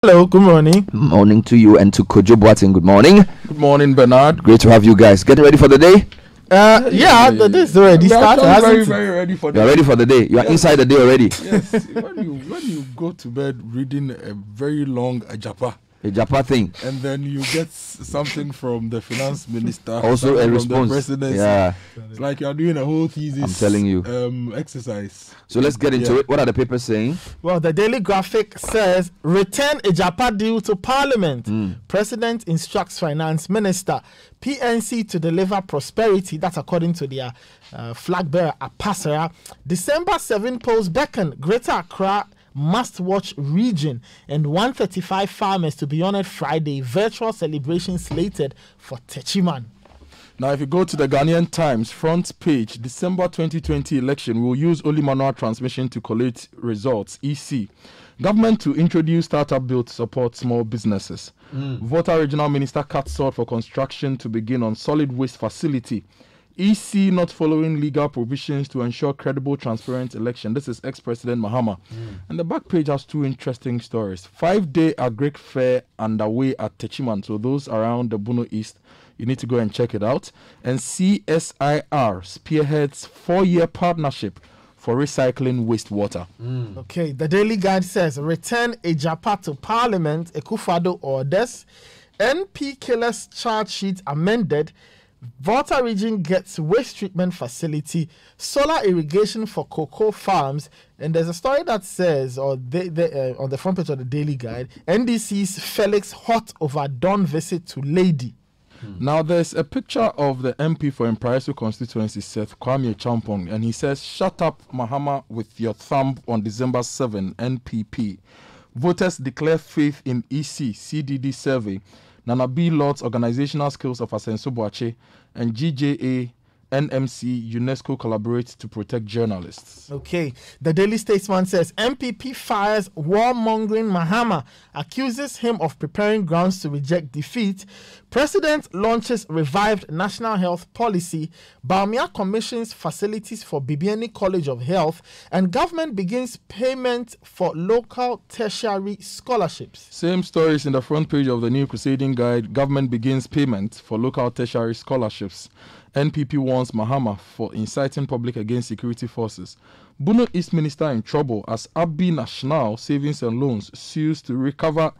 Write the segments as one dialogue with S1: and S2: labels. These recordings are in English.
S1: Hello, good morning.
S2: Morning to you and to Kojo Boateng. Good morning.
S3: Good morning, Bernard.
S2: Great to have you guys. Getting ready for the day?
S1: The day is already started.
S3: Very ready for the
S2: day. You're ready for the day. You are inside the day already.
S3: Yes. when you go to bed reading a very long Ajapa
S2: thing,
S3: and then you get something from the finance minister,
S2: also a response.
S3: The presidency.
S2: Yeah,
S3: it's like you're doing a whole thesis.
S2: I'm telling you.
S3: Exercise.
S2: So let's get into it. What are the papers saying?
S1: Well, the Daily Graphic says return Ajapa deal to Parliament. President instructs finance minister. PNC to deliver prosperity. That's according to their flag bearer Apasara. December 7 polls beckon Greater Accra must-watch region, and 135 farmers to be honored Friday. Virtual celebration slated for Techiman.
S3: Now, if you go to the Ghanaian Times front page, December 2020 election will use only manual transmission to collate results. EC. Government to introduce startup bill to support small businesses. Volta Regional Minister cuts short for construction to begin on solid waste facility. EC not following legal provisions to ensure credible, transparent election. This is ex-President Mahama. And the back page has two interesting stories. 5-day agric fair underway at Techiman. So those around the Bono East, you need to go and check it out. And CSIR spearheads 4-year partnership for recycling wastewater.
S1: Okay, the Daily Guide says return Ajapa to Parliament. Ekufado orders. NP killers charge sheet amended. Volta region gets waste treatment facility, solar irrigation for cocoa farms, and there's a story that says, on the front page of the Daily Guide, NDC's Felix hot over Don visit to Lady.
S3: Now there's a picture of the MP for Impraiso constituency, Seth Kwame Champong, and he says, "Shut up, Mahama, with your thumb on December 7, NPP. Voters declare faith in EC, CDD survey. Nana B. Lord's organizational skills of Asenso Boache and GJA NMC UNESCO collaborate to protect journalists."
S1: Okay, the Daily Statesman says MPP fires warmongering Mahama, accuses him of preparing grounds to reject defeat. President launches revived national health policy. Baumia commissions facilities for Bibiani College of Health, and government begins payment for local tertiary scholarships.
S3: Same stories in the front page of the New Crusading Guide. Government begins payment for local tertiary scholarships. NPP warns Mahama for inciting public against security forces. Bono East Minister in trouble as Abbey National Savings and Loans sues to recover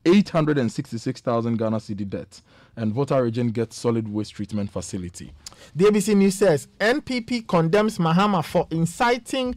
S3: 866,000 Ghana cedi debt. And Volta region gets solid waste treatment facility.
S1: The ABC News says NPP condemns Mahama for inciting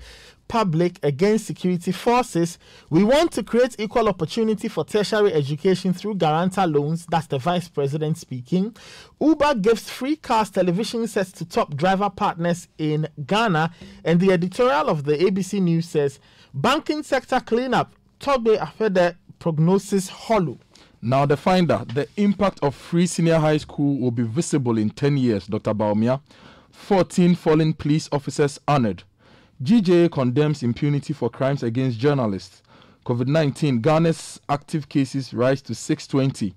S1: public against security forces. We want to create equal opportunity for tertiary education through guarantor loans. That's the Vice President speaking. Uber gives free cars, television sets to top driver partners in Ghana. And the editorial of the ABC News says banking sector cleanup. Togbe Afede prognosis hollow.
S3: Now the finder, the impact of free senior high school will be visible in 10 years, Dr. Baumia. 14 fallen police officers honored. GJA condemns impunity for crimes against journalists. COVID-19, Ghana's active cases rise to 620.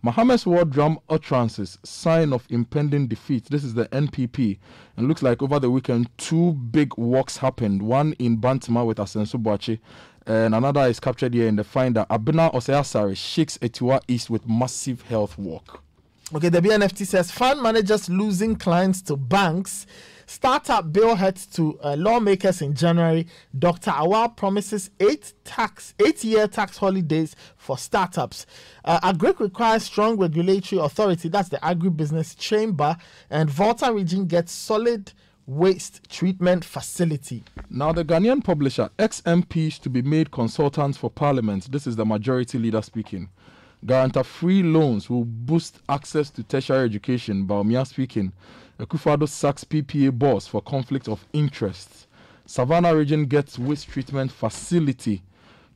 S3: Mohammed's war drum utterances, sign of impending defeat. This is the NPP. And looks like over the weekend, 2 big walks happened. One in Bantima with Asenso Boache, and another is captured here in the finder. Abena Oseasare shakes Etiwa East with massive health walk.
S1: Okay, the BNFT says fund managers losing clients to banks. Startup bill heads to lawmakers in January. Dr. Awal promises 8-year tax holidays for startups. Agric requires strong regulatory authority. That's the Agribusiness Chamber. And Volta region gets solid waste treatment facility.
S3: Now the Ghanaian publisher, ex-MPs to be made consultants for Parliament. This is the majority leader speaking. Guarantee free loans will boost access to tertiary education. Baumia speaking. Akufo-Addo sacks PPA boss for conflict of interest. Savannah region gets waste treatment facility.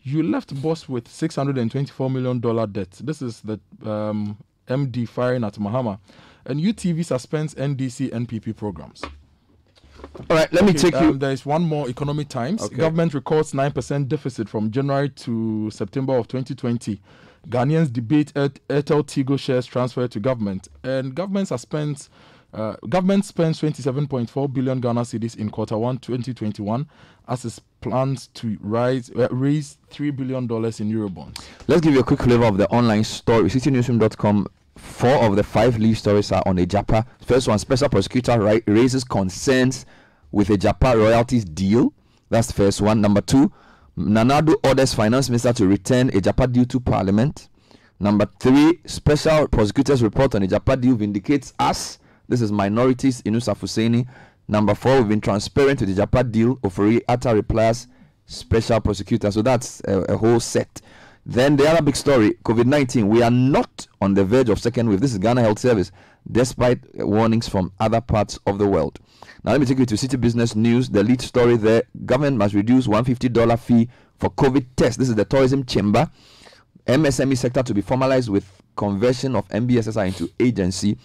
S3: You left boss with $624 million debt. This is the MD firing at Mahama. And UTV suspends NDC NPP programs.
S2: All right, let me take you.
S3: There is one more. Economic Times.
S2: Okay.
S3: Government records 9% deficit from January to September of 2020. Ghanaians debate Airtel Tigo shares transfer to government. And government spends 27.4 billion Ghana cedis in Q1 2021 as its plans to raise $3 billion in Eurobonds.
S2: Let's give you a quick flavor of the online story. CitiNewsroom.com. 4 of the 5 lead stories are on Ejapa. First one, special prosecutor raises concerns with Ejapa royalties deal. That's the first one. Number 2, Nanado orders finance minister to return Ejapa deal to parliament. Number 3, special prosecutor's report on Ejapa deal vindicates us. This is minorities, Inus Afuseni. Number 4, we've been transparent with the Ejapa deal. Ofori Atta replies, special prosecutor. So that's a whole set. Then the other big story, COVID-19. We are not on the verge of second wave. This is Ghana Health Service, despite warnings from other parts of the world. Now let me take you to Citi Business News. The lead story there, government must reduce $150 fee for COVID tests. This is the tourism chamber. MSME sector to be formalized with conversion of MBSSI into agency.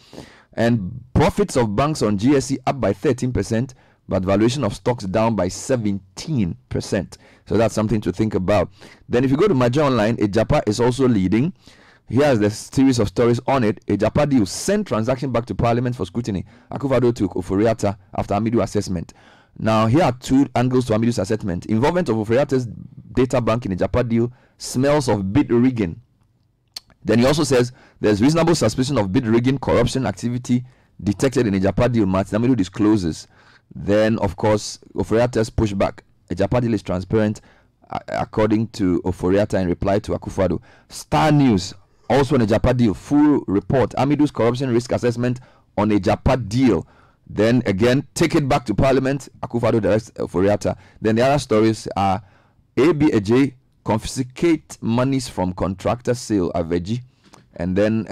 S2: And profits of banks on GSE up by 13%, but valuation of stocks down by 17%. So that's something to think about. Then if you go to Major Online, Ejapa is also leading. Here's the series of stories on it. Ejapa deal sent transaction back to Parliament for scrutiny. Akufo-Addo to Ofori Atta after Amidu assessment. Now here are 2 angles to Amidu's assessment. Involvement of Ofori Atta's data bank in Ejapa deal smells of bid rigging. Then he also says there's reasonable suspicion of bid rigging, corruption activity detected in Ejapa deal. Martin Amidu discloses. Then of course Ofori Atta's pushback. Ejapa deal is transparent according to Ofori Atta in reply to Akufo-Addo. Star News also on Ejapa deal, full report. Amidu's corruption risk assessment on Ejapa deal. Then again, take it back to Parliament. Akufo-Addo directs Ofori Atta. Then the other stories are ABAJ confiscate monies from contractor sale Aveji, and then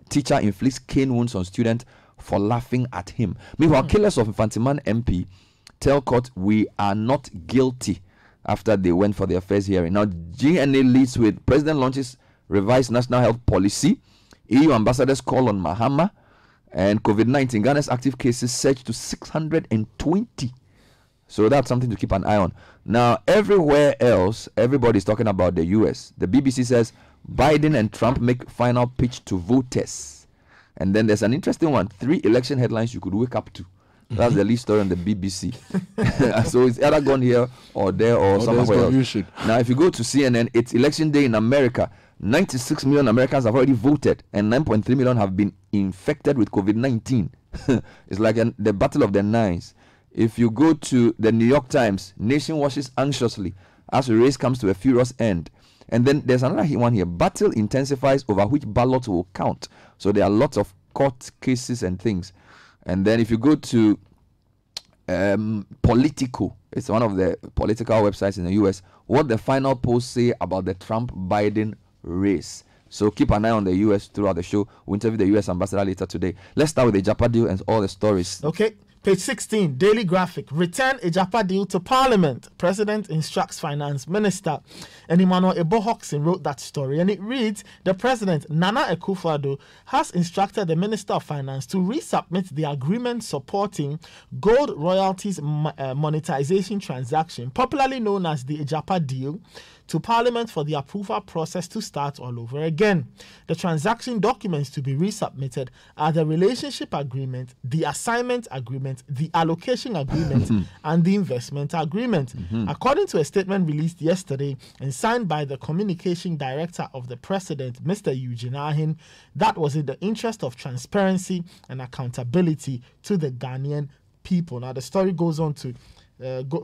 S2: teacher inflicts cane wounds on student for laughing at him. Meanwhile, killers of Infantiman MP tell court we are not guilty after they went for their first hearing. Now, GNA leads with President launches revised national health policy. EU ambassadors call on Mahama, and COVID-19 Ghana's active cases surged to 620. So that's something to keep an eye on. Now, everywhere else, everybody's talking about the US. The BBC says Biden and Trump make final pitch to voters. And then there's an interesting one, 3 election headlines you could wake up to. That's the lead story on the BBC. So it's either gone here or there or somewhere else. Now, if you go to CNN, it's election day in America. 96 million Americans have already voted, and 9.3 million have been infected with COVID-19. It's like the battle of the nines. If you go to the New York Times, nation watches anxiously as the race comes to a furious end. And then there's another one here. Battle intensifies over which ballot will count. So there are lots of court cases and things. And then if you go to Politico, it's one of the political websites in the US, what the final polls say about the Trump-Biden race. So keep an eye on the US throughout the show. We'll interview the US ambassador later today. Let's start with the Ejapa deal and all the stories.
S1: Okay. Page 16, Daily Graphic. Return Ejapa deal to Parliament. President instructs Finance Minister. And Emmanuel Ebo-Hoxin wrote that story. And it reads, the President, Nana Akufo-Addo, has instructed the Minister of Finance to resubmit the agreement supporting gold royalties monetization transaction, popularly known as the Ejapa deal, to Parliament for the approval process to start all over again. The transaction documents to be resubmitted are the relationship agreement, the assignment agreement, the allocation agreement, and the investment agreement. According to a statement released yesterday and signed by the communication director of the President, Mr. Eugene Ahin, that was in the interest of transparency and accountability to the Ghanaian people. Now, the story goes on to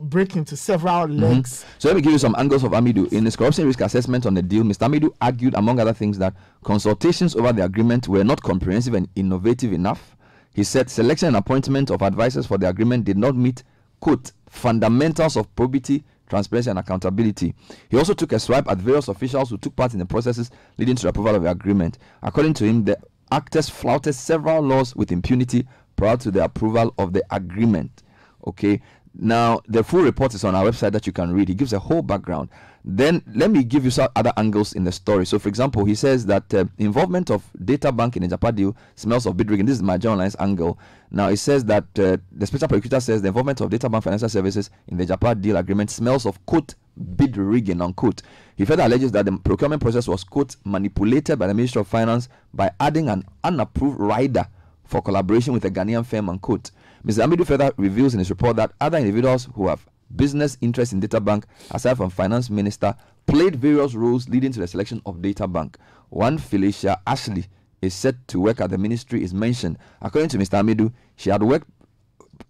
S1: break into several legs.
S2: So let me give you some angles of Amidu. In his corruption risk assessment on the deal, Mr. Amidu argued, among other things, that consultations over the agreement were not comprehensive and innovative enough. He said selection and appointment of advisors for the agreement did not meet, quote, fundamentals of probity, transparency, and accountability. He also took a swipe at various officials who took part in the processes leading to the approval of the agreement. According to him, the actors flouted several laws with impunity prior to the approval of the agreement. Okay. Now, the full report is on our website that you can read. He gives a whole background. Then, let me give you some other angles in the story. So, for example, he says that involvement of data bank in a Ejapa deal smells of bid rigging. This is my journalist's angle. Now, it says that the special prosecutor says the involvement of data bank financial services in the Ejapa deal agreement smells of, quote, bid rigging, unquote. He further alleges that the procurement process was, quote, manipulated by the Ministry of Finance by adding an unapproved rider for collaboration with a Ghanaian firm, unquote. Mr. Amidu further reveals in his report that other individuals who have business interests in Data Bank, aside from finance minister, played various roles leading to the selection of Data Bank. One Felicia Ashley is set to work at the ministry is mentioned. According to Mr. Amidu, she had worked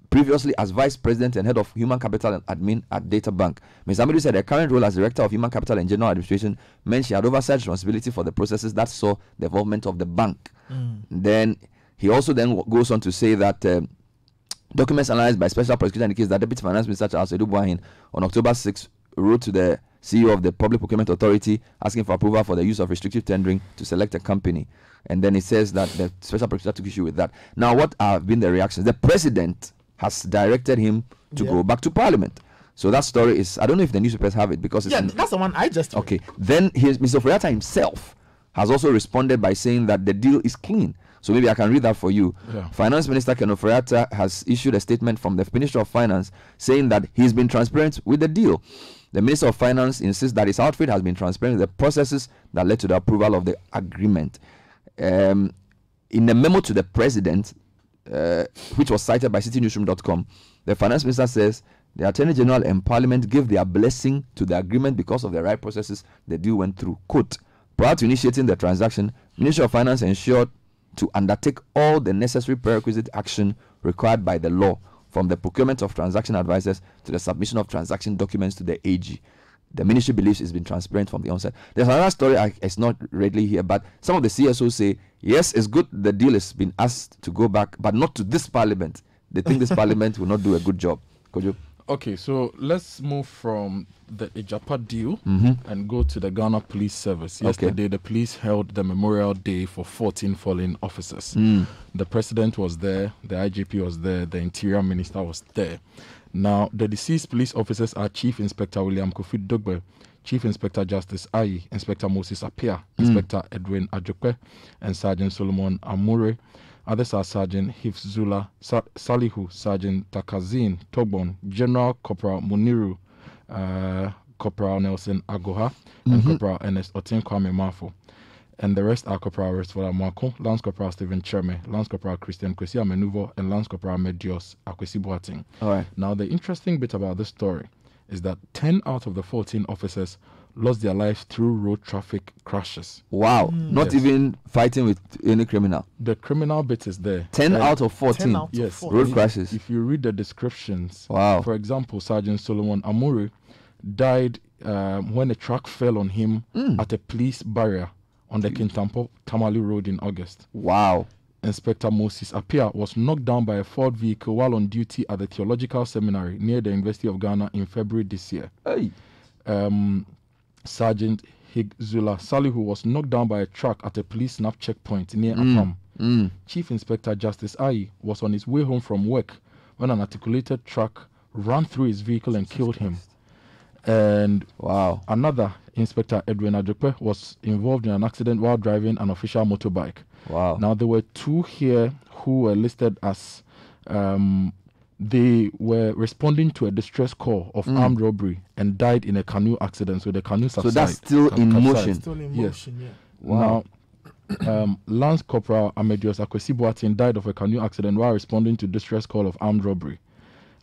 S2: previously as vice president and head of human capital and admin at Data Bank. Mr. Amidu said her current role as director of human capital and general administration meant she had oversight responsibility for the processes that saw the involvement of the bank. Then he also then goes on to say that documents analyzed by special prosecutor indicate that Deputy Finance Minister Charles Edubuahin on October 6 wrote to the CEO of the Public Procurement Authority asking for approval for the use of restrictive tendering to select a company. And then it says that the special prosecutor took issue with that. Now, what have been the reactions? The president has directed him to go back to Parliament. So that story is, I don't know if the newspapers have it because it's
S1: that's the one I just read.
S2: Okay. Then Mr. Oforiatta himself has also responded by saying that the deal is clean. So maybe I can read that for you. Finance Minister Ken Oforiatta has issued a statement from the Ministry of Finance saying that he's been transparent with the deal. The Minister of Finance insists that his outfit has been transparent with the processes that led to the approval of the agreement. In a memo to the President, which was cited by CitiNewsroom.com, the Finance Minister says the Attorney General and Parliament gave their blessing to the agreement because of the right processes the deal went through. Quote, prior to initiating the transaction, Ministry of Finance ensured to undertake all the necessary prerequisite action required by the law, from the procurement of transaction advisors to the submission of transaction documents to the AG. The ministry believes it's been transparent from the onset. There's another story, it's not readily here, but some of the CSOs say, yes, it's good the deal has been asked to go back, but not to this parliament. They think this parliament will not do a good job. Kojo?
S3: Okay, so let's move from the Ijapa deal and go to the Ghana Police Service. Yesterday, the police held the Memorial Day for 14 fallen officers. The president was there, the IGP was there, the Interior Minister was there. Now, the deceased police officers are Chief Inspector William Kofi Dogbe, Chief Inspector Justice Ayi, Inspector Moses Apia, Inspector Edwin Ajokwe, and Sergeant Solomon Amure. Others are Sergeant Hifzula Salihu, Sergeant Takazin Togbon, General Corporal Muniru, Corporal Nelson Agoha, and Corporal Ernest Otin Kwame Mafo. And the rest are Corporal Restvola Mwako, Lance Corporal Stephen Cherme, Lance Corporal Christian Kwesi Amenuvo, and Lance Corporal Medios Akwesi Boating.
S2: All right.
S3: Now, the interesting bit about this story is that 10 out of the 14 officers lost their lives through road traffic crashes.
S2: Wow. Not even fighting with any criminal.
S3: The criminal bit is there.
S2: 10 out of 14.
S1: 10 out of 14.
S2: Road crashes.
S3: If you read the descriptions,
S2: wow.
S3: For example, Sergeant Solomon Amuri died when a truck fell on him at a police barrier on the Kintampo Tamale Road in August.
S2: Wow.
S3: Inspector Moses Apia was knocked down by a Ford vehicle while on duty at the Theological Seminary near the University of Ghana in February this year.
S2: Hey.
S3: Sergeant Higzula Salihu was knocked down by a truck at a police snap checkpoint near Apam. Chief Inspector Justice Ayi was on his way home from work when an articulated truck ran through his vehicle and killed him. And
S2: wow,
S3: another Inspector Edwin Ajokwe was involved in an accident while driving an official motorbike.
S2: Wow.
S3: Now, there were two here who were listed as they were responding to a distress call of armed robbery and died in a canoe accident. So the canoe subsided.
S2: So that's still in motion.
S1: Still in motion, yeah.
S2: Wow.
S3: Now, Lance Corporal Amedios Akwesi Boating died of a canoe accident while responding to distress call of armed robbery.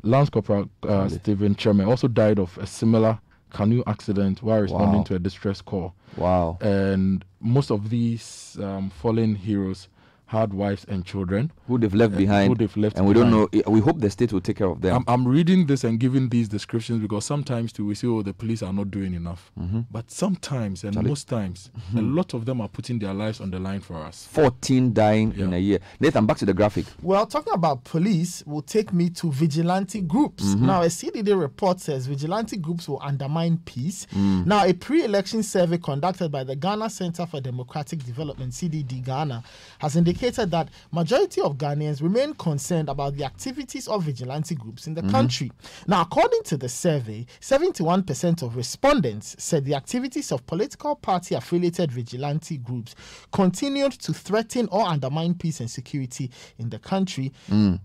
S3: Lance Corporal Stephen Cherme also died of a similar canoe accident while responding to a distress call.
S2: Wow.
S3: And most of these fallen heroes had wives and children
S2: who they've left behind. And we don't know. We hope the state will take care of them.
S3: I'm reading this and giving these descriptions because sometimes too we say, oh, the police are not doing enough. But sometimes and most times, a lot of them are putting their lives on the line for us.
S2: 14 dying in a year. Nathan, back to the graphic.
S1: Well, talking about police will take me to vigilante groups. Now, a CDD report says vigilante groups will undermine peace. Now, a pre-election survey conducted by the Ghana Center for Democratic Development, CDD Ghana, has indicated that majority of Ghanaians remain concerned about the activities of vigilante groups in the country. Now, according to the survey, 71% of respondents said the activities of political party-affiliated vigilante groups continued to threaten or undermine peace and security in the country.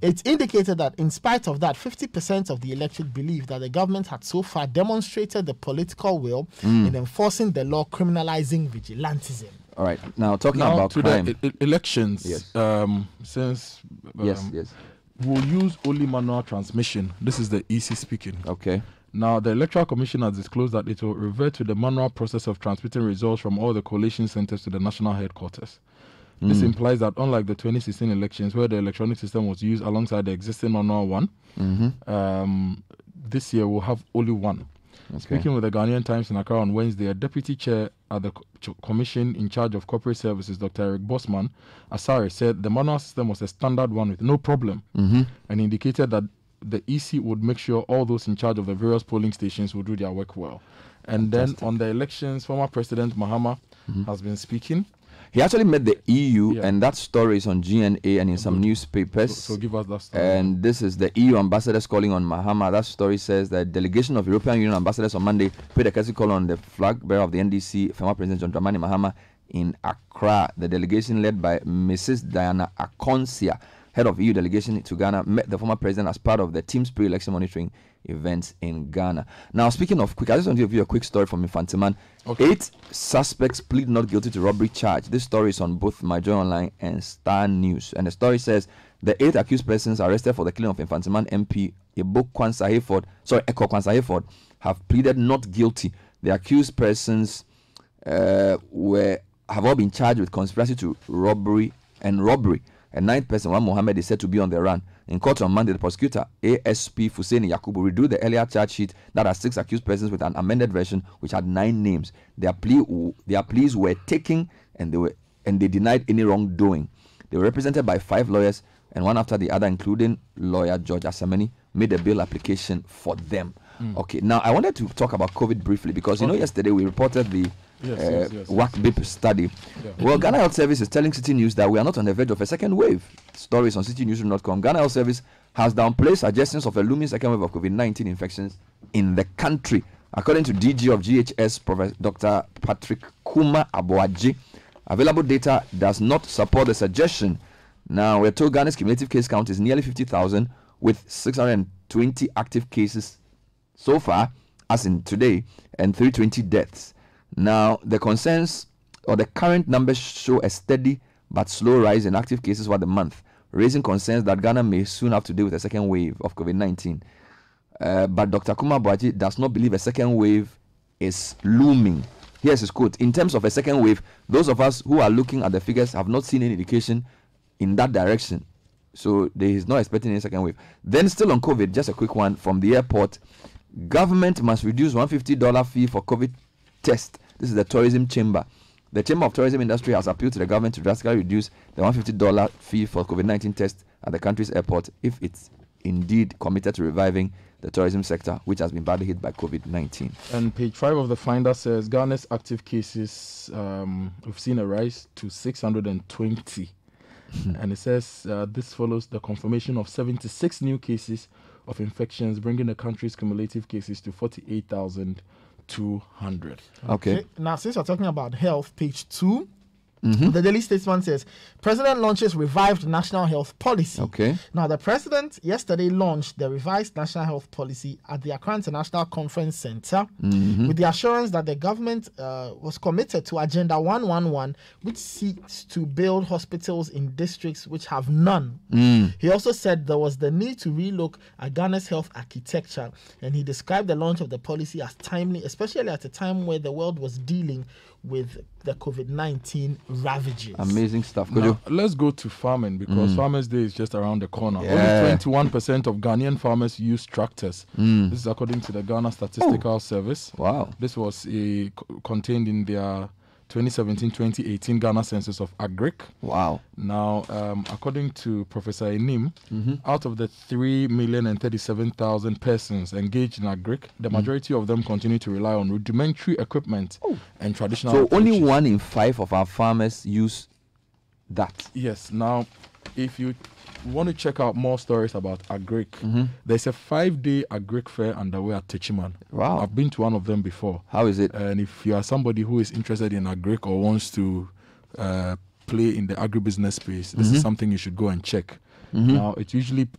S1: It indicated that in spite of that, 50% of the electorate believe that the government had so far demonstrated the political will in enforcing the law criminalizing vigilantism.
S2: All right. Now, talking about crime.
S3: The elections, since
S2: yes.
S3: we'll use only manual transmission. This is the EC speaking.
S2: Okay.
S3: Now, the Electoral Commission has disclosed that it will revert to the manual process of transmitting results from all the collation centers to the national headquarters. This implies that unlike the 2016 elections, where the electronic system was used alongside the existing manual one, this year we'll have only one. Okay. Speaking with the Ghanaian Times in Accra on Wednesday, a deputy chair at the commission in charge of corporate services, Dr. Eric Bosman Asare, said the manual system was a standard one with no problem, and indicated that the EC would make sure all those in charge of the various polling stations would do their work well. And then on the elections, former President Mahama has been speaking.
S2: He actually met the EU, and that story is on GNA and in some newspapers.
S3: So give us that story.
S2: And this is the EU ambassadors calling on Mahama. That story says that delegation of European Union ambassadors on Monday paid a courtesy call on the flag bearer of the NDC, former President John Dramani Mahama, in Accra. The delegation led by Mrs. Diana Akonsia, head of EU delegation to Ghana, met the former president as part of the team's pre-election monitoring events in Ghana. Now, speaking of quick, I just want to give you a quick story from Infantiman. Okay. 8 suspects plead not guilty to robbery charge. This story is on both My Joy Online and Star News. And the story says the 8 accused persons arrested for the killing of Infantiman MP Eko Kwanza Hayford have pleaded not guilty. The accused persons have all been charged with conspiracy to robbery. A 9th person, one Mohammed, is said to be on the run. In court on Monday, the prosecutor, ASP Fuseni Yakubu, withdrew the earlier charge sheet that had 6 accused persons with an amended version which had 9 names. Their pleas were taken and they denied any wrongdoing. They were represented by 5 lawyers, and one after the other, including lawyer George Asamani, made a bail application for them. Okay, now I wanted to talk about COVID briefly because yesterday we reported the WAC-BIP study. Well, Ghana Health Service is telling Citi News that we are not on the verge of a second wave. Stories on citinewsroom.com. Ghana Health Service has downplayed suggestions of a looming second wave of COVID-19 infections in the country. According to DG of GHS, Professor Dr. Patrick Kuma Aboaji, available data does not support the suggestion. Now, we're told Ghana's cumulative case count is nearly 50,000 with 620 active cases so far, as in today, and 320 deaths. Now, the concerns or the current numbers show a steady but slow rise in active cases for the month, raising concerns that Ghana may soon have to deal with a second wave of COVID-19. But Dr. Kuma Boaji does not believe a second wave is looming. Here's his quote. In terms of a second wave, those of us who are looking at the figures have not seen any indication in that direction. So there is not expecting any second wave. Then still on COVID, just a quick one from the airport. Government must reduce $150 fee for COVID test. This is the tourism chamber. The Chamber of Tourism Industry has appealed to the government to drastically reduce the $150 fee for COVID-19 tests at the country's airport if it's indeed committed to reviving the tourism sector, which has been badly hit by COVID-19.
S3: And page 5 of the Finder says Ghana's active cases, we've seen a rise to 620. And it says this follows the confirmation of 76 new cases of infections, bringing the country's cumulative cases to 48,200.
S2: Okay.
S1: Now, since we're talking about health, page 2, the Daily Statesman says, President launches revived national health policy.
S2: Okay.
S1: Now, the President yesterday launched the revised national health policy at the Accra International Conference Center with the assurance that the government was committed to Agenda 111, which seeks to build hospitals in districts which have none. He also said there was the need to relook at Ghana's health architecture, and he described the launch of the policy as timely, especially at a time where the world was dealing with the COVID-19 ravages.
S2: Amazing stuff.
S3: Now, let's go to farming because Farmers' Day is just around the corner. Only 21% of Ghanaian farmers use tractors. This is according to the Ghana Statistical Service.
S2: Wow.
S3: This was contained in their 2017-2018 Ghana Census of Agric.
S2: Wow.
S3: Now, according to Professor Enim, out of the 3,037,000 persons engaged in Agric, the majority of them continue to rely on rudimentary equipment and traditional
S2: So
S3: approaches.
S2: only 1 in 5 of our farmers use that.
S3: Yes. Now, if you want to check out more stories about Agric, there's a 5-day Agric fair underway at Techiman.
S2: Wow.
S3: I've been to one of them before.
S2: How is it?
S3: And if you are somebody who is interested in Agric or wants to play in the agribusiness space, this is something you should go and check. Now, it usually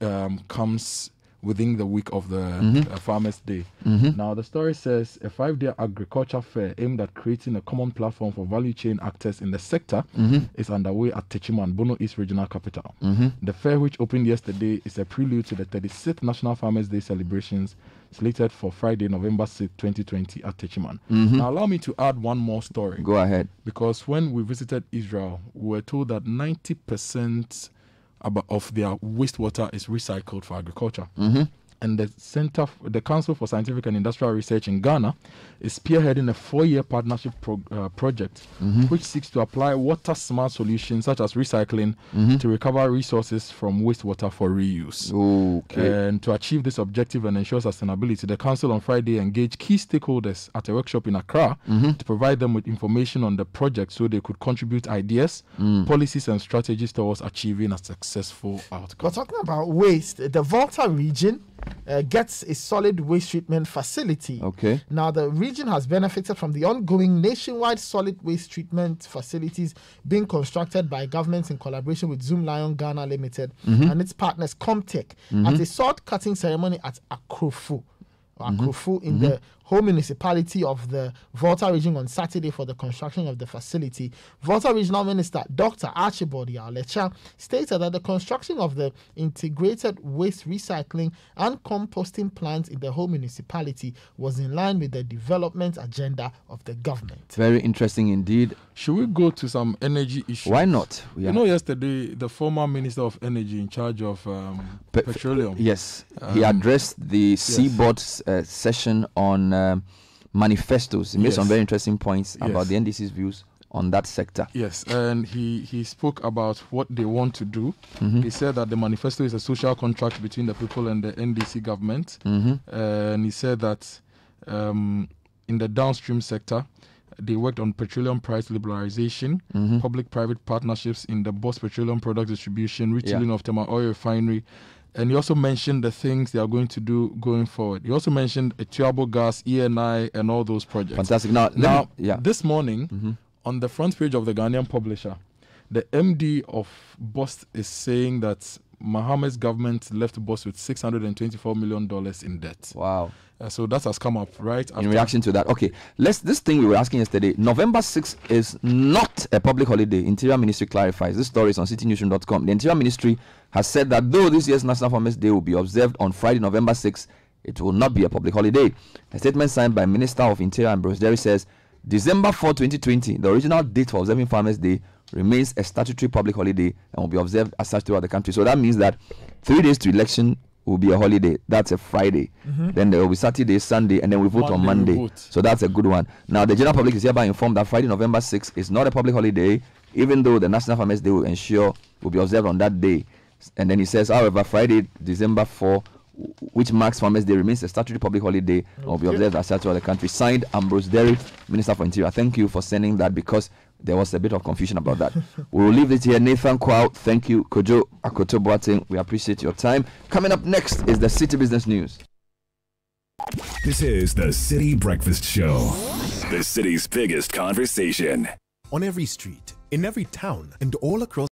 S3: comes within the week of the Farmers' Day. Now, the story says a 5-day agriculture fair aimed at creating a common platform for value chain actors in the sector is underway at Techiman, Bono East Regional Capital. The fair, which opened yesterday, is a prelude to the 36th National Farmers' Day celebrations slated for Friday, November 6, 2020 at Techiman. Now, allow me to add one more story.
S2: Go ahead.
S3: Because when we visited Israel, we were told that 90% of their wastewater is recycled for agriculture. And the Council for Scientific and Industrial Research in Ghana is spearheading a 4-year partnership project which seeks to apply water-smart solutions such as recycling to recover resources from wastewater for reuse.
S2: Okay.
S3: And to achieve this objective and ensure sustainability, the Council on Friday engaged key stakeholders at a workshop in Accra to provide them with information on the project so they could contribute ideas, policies and strategies towards achieving a successful outcome.
S1: We're talking about waste. The Volta region gets a solid waste treatment facility.
S2: Okay.
S1: Now, the region has benefited from the ongoing nationwide solid waste treatment facilities being constructed by governments in collaboration with Zoom Lion Ghana Limited and its partners Comtech at a sword cutting ceremony at Akrofu in the home municipality of the Volta region on Saturday for the construction of the facility. Volta Regional Minister Dr. Archibald Yalecha stated that the construction of the integrated waste recycling and composting plants in the home municipality was in line with the development agenda of the government.
S2: Very interesting indeed.
S3: Should we go to some energy issues?
S2: Why not?
S3: You know, yesterday, the former Minister of Energy in charge of petroleum.
S2: Yes. He addressed the Seaboard session on manifestos. He made some very interesting points about the NDC's views on that sector.
S3: Yes, and he spoke about what they want to do. He said that the manifesto is a social contract between the people and the NDC government. And he said that in the downstream sector, they worked on petroleum price liberalization, public-private partnerships in the Boss Petroleum Products Distribution, retooling of Tema Oil Refinery. And he also mentioned the things they are going to do going forward. He also mentioned Etuabo Gas, ENI, and all those projects.
S2: Fantastic. Now
S3: this morning, on the front page of the Ghanaian Publisher, the MD of Boss is saying that Mohammed's government left Boss with $624 million in debt.
S2: Wow.
S3: So that has come up, right?
S2: In reaction to that. Okay. This thing we were asking yesterday, November 6th is not a public holiday. Interior Ministry clarifies. This story is on citynewsroom.com. The Interior Ministry has said that though this year's National Farmers' Day will be observed on Friday, November 6th, it will not be a public holiday. A statement signed by Minister of Interior Ambrose Derry says, December 4, 2020, the original date for observing Farmers' Day remains a statutory public holiday and will be observed as such throughout the country. So that means that 3 days to election will be a holiday. That's a Friday. Then there will be Saturday, Sunday, and then we vote on Monday. So that's a good one. Now, the general public is hereby informed that Friday, November 6th is not a public holiday, even though the National Farmers' Day will be observed on that day. And then he says, however, Friday, December 4, which marks Farmers' Day, remains a statutory public holiday and will be observed as such throughout the country. Signed, Ambrose Derry, Minister for Interior. Thank you for sending that because there was a bit of confusion about that. We will leave it here. Nathan Kwao, thank you. Kojo Akoto Boateng, we appreciate your time. Coming up next is the City Business News.
S4: This is the City Breakfast Show, the city's biggest conversation.
S5: On every street, in every town, and all across